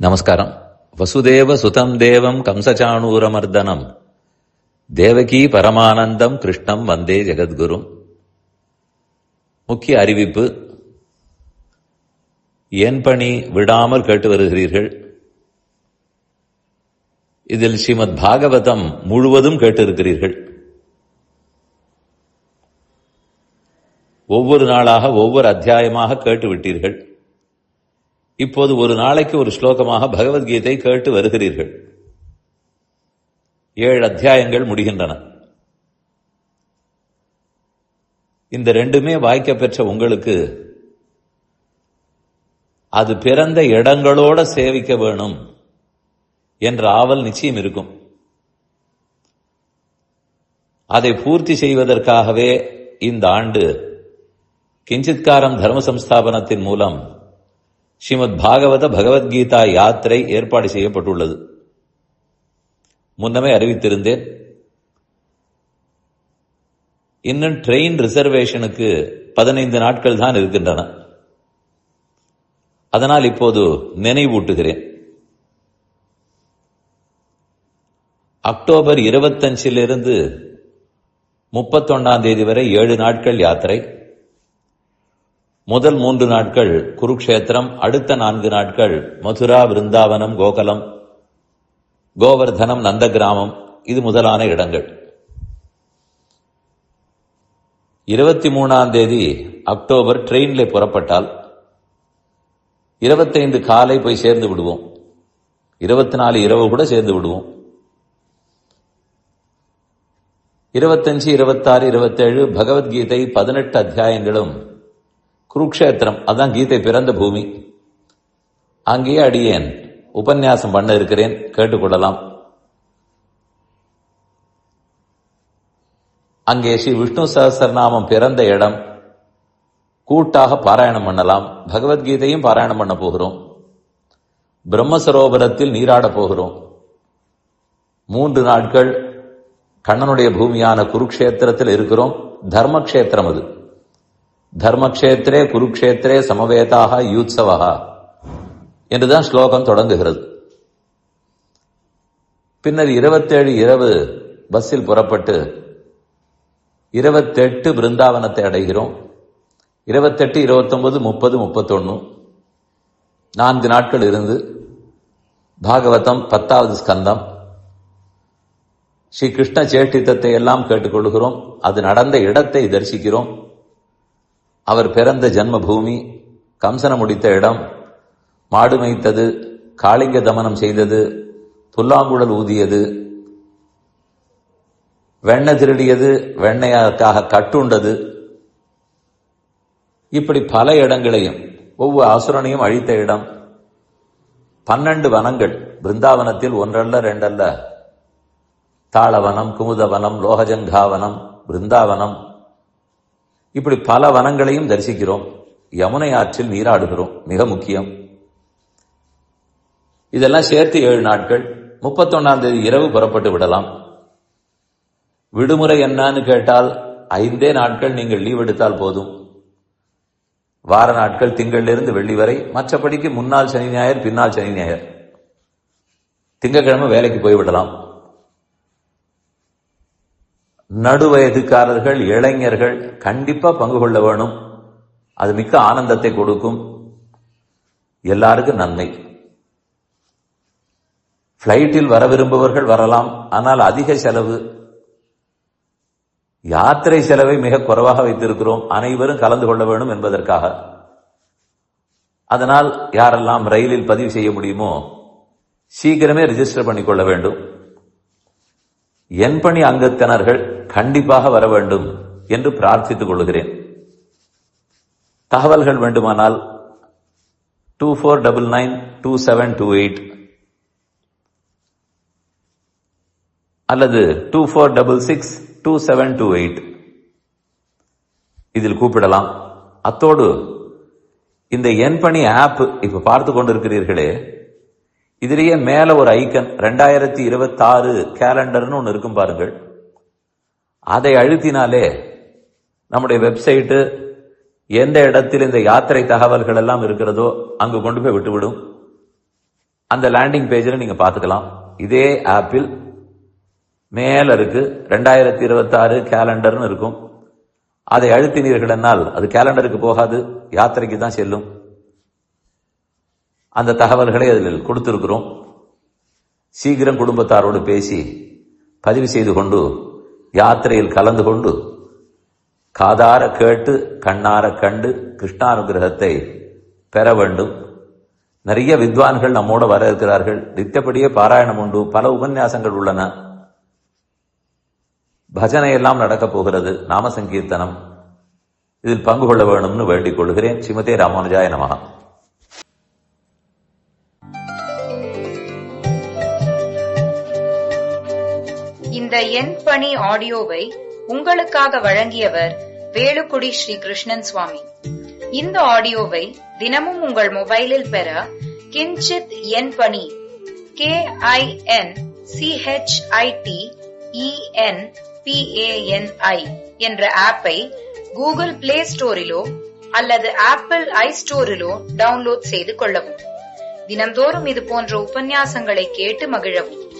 நமஸ்காரம். வசுதேவ சுதம் தேவம் கம்சச்சாணூரமர்தனம் தேவகி பரமானந்தம் கிருஷ்ணம் வந்தே ஜெகத்குரும். முக்கிய அறிவிப்பு. என் பணி விடாமல் கேட்டு வருகிறீர்கள். இதில் ஸ்ரீமத் பாகவதம் முழுவதும் கேட்டிருக்கிறீர்கள். ஒவ்வொரு நாளாக ஒவ்வொரு அத்தியாயமாக கேட்டுவிட்டீர்கள். இப்போது ஒரு நாளைக்கு ஒரு ஸ்லோகமாக பகவத்கீதை கேட்டு வருகிறீர்கள். 7 அத்தியாயங்கள் முடிகின்றன. இந்த ரெண்டுமே வாய்க்க பெற்ற உங்களுக்கு அது பிறந்த இடங்களோட சேவிக்க வேணும் என்ற ஆவல் நிச்சயம் இருக்கும். அதை பூர்த்தி செய்வதற்காகவே இந்த ஆண்டு கிஞ்சித்காரம் தர்ம சம்ஸ்தாபனத்தின் மூலம் ஸ்ரீமத் பாகவத பகவத்கீதா யாத்திரை ஏற்பாடு செய்யப்பட்டுள்ளது. முன்னமே அறிவித்திருந்தேன். இன்னும் ட்ரெயின் ரிசர்வேஷனுக்கு 15 நாட்கள் தான் இருக்கின்றன. அதனால் இப்போது நினைவூட்டுகிறேன். அக்டோபர் 25 31 வரை 7 நாட்கள் யாத்திரை. முதல் 3 நாட்கள் குருக்ஷேத்திரம், அடுத்த 4 நாட்கள் மதுரா, விருந்தாவனம், கோகலம், கோவர்தனம், நந்தகிராமம், இது முதலான இடங்கள். 23 அக்டோபர் ட்ரெயின்ல புறப்பட்டால் 25 காலை போய் சேர்ந்து விடுவோம். 24 இரவு கூட சேர்ந்து விடுவோம். 25, 26, 27 பகவத்கீதை 18 அத்தியாயங்களும் குருக்ஷேத்திரம், அதான் கீதை பிறந்த பூமி. அங்கேயே அடியேன் உபன்யாசம் பண்ண இருக்கிறேன், கேட்டுக்கொள்ளலாம். அங்கே ஸ்ரீ விஷ்ணு சஹஸ்ரநாமம் பிறந்த இடம், கூட்டாக பாராயணம் பண்ணலாம். பகவத்கீதையும் பாராயணம் பண்ண போகிறோம். பிரம்மசரோவரத்தில் நீராட போகிறோம். 3 நாட்கள் கண்ணனுடைய பூமியான குருக்ஷேத்திரத்தில் இருக்கிறோம். தர்மக்ஷேத்திரம் அது. தர்மக்ஷேத்திரே குருக்ஷேத்திரே சமவேதாக யூத்சவா என்றுதான் ஸ்லோகம் தொடங்குகிறது. பின்னர் 27 இரவு பஸ்ஸில் புறப்பட்டு 28 பிருந்தாவனத்தை அடைகிறோம். 28, 29, 30, 31 4 நாட்கள் இருந்து பாகவதம் 10வது ஸ்கந்தம் ஸ்ரீ கிருஷ்ண சேஷ்டிதத்தை எல்லாம் கேட்டுக்கொள்கிறோம். அது நடந்த இடத்தை தரிசிக்கிறோம். அவர் பிறந்த ஜன்மபூமி, கம்சன முடித்த இடம், மாடு மேய்த்தது, காளிங்க தமனம் செய்தது, புல்லாங்குழல் ஊதியது, வெண்ணெய் திருடியது, வெண்ணையாக்காக கட்டுண்டது, இப்படி பல இடங்களையும் ஒவ்வொரு அசுரனையும் அழித்த இடம், 12 வனங்கள் பிருந்தாவனத்தில், 1 அல்ல 2 அல்ல, தாளவனம், குமுதவனம், லோகஜங்காவனம், பிருந்தாவனம், இப்படி பல வனங்களையும் தரிசிக்கிறோம். யமுனை ஆற்றில் நீராடுகிறோம், மிக முக்கியம். இதெல்லாம் சேர்த்து 7 நாட்கள். 31 இரவு புறப்பட்டு விடலாம். விடுமுறை என்னன்னு கேட்டால் 5 நாட்கள் நீங்கள் லீவ் எடுத்தால் போதும். வார நாட்கள் திங்களிலிருந்து வெள்ளி வரை. மற்றபடிக்கு முன்னாள் சனி ஞாயிறு, பின்னால் சனி ஞாயிறு. திங்கட்கிழமை வேலைக்கு போய்விடலாம். நடுவயதுக்காரர்கள், இளைஞர்கள் கண்டிப்பா பங்கு கொள்ள வேணும். அது மிக்க ஆனந்தத்தை கொடுக்கும். எல்லாருக்கும் நன்மை. பிளைட்டில் வர விரும்புபவர்கள் வரலாம். ஆனால் அதிக செலவு. யாத்திரை செலவை மிக குறைவாக வைத்திருக்கிறோம். அனைவரும் கலந்து கொள்ள வேண்டும் என்பதற்காக. அதனால் யாரெல்லாம் ரயிலில் பதிவு செய்ய முடியுமோ சீக்கிரமே ரிஜிஸ்டர் பண்ணிக்கொள்ள வேண்டும். என் பணி அங்கத்தினர்கள் கண்டிப்பாக வர வேண்டும் என்று பிரார்த்தித்துக் கொள்கிறேன். தகவல்கள் வேண்டுமானால் 24992728 அல்லது 24662728 இதில் கூப்பிடலாம். அத்தோடு இந்த என் பணி ஆப் இப்ப பார்த்து கொண்டிருக்கிறீர்களே, இதிலேயே மேல ஒரு ஐக்கன் 2026 கேலண்டர்னு ஒன்று இருக்கும் பாருங்கள். அதை அழுத்தினாலே நம்முடைய வெப்சைட்டு எந்த இடத்தில் இந்த யாத்திரை தகவல்கள் எல்லாம் இருக்கிறதோ அங்கு கொண்டு போய் விட்டுவிடும். அந்த லேண்டிங் பேஜில் நீங்க பார்த்துக்கலாம். இதே ஆப்பில் மேல இருக்கு 2026 கேலண்டர்னு இருக்கும். அதை அழுத்தினீர்கள் என்னால் அது கேலண்டருக்கு போகாது, யாத்திரைக்கு தான் செல்லும். அந்த தகவல்களை அதில் கொடுத்திருக்கிறோம். சீக்கிரம் குடும்பத்தாரோடு பேசி பதிவு செய்து கொண்டு யாத்திரையில் கலந்து கொண்டு காதார கேட்டு கண்ணார கண்டு கிருஷ்ணானுகிரகத்தை பெற வேண்டும். நிறைய வித்வான்கள் நம்மோட வர இருக்கிறார்கள். நித்தப்படியே பாராயணம் உண்டு, பல உபன்யாசங்கள் உள்ளன, பஜனை எல்லாம் நடக்கப் போகிறது, நாம சங்கீர்த்தனம். இதில் பங்கு கொள்ள வேண்டும்னு வேண்டிக் கொள்கிறேன். ஸ்ரீமதே ராமானுஜாய நமஹ. இந்த என் பணி ஆடியோவை உங்களுக்காக வழங்கியவர் வேலுக்குடி ஸ்ரீ கிருஷ்ணன் சுவாமி. இந்த ஆடியோவை தினமும் உங்கள் மொபைலில் பெற கிஞ்சித் என் பணி KINCHITENPANI என்ற ஆப்பை கூகுள் பிளே ஸ்டோரிலோ அல்லது ஆப்பிள் ஐஸ்டோரிலோ டவுன்லோட் செய்து கொள்ளவும். தினந்தோறும் இது போன்ற உபன்யாசங்களை கேட்டு மகிழவும்.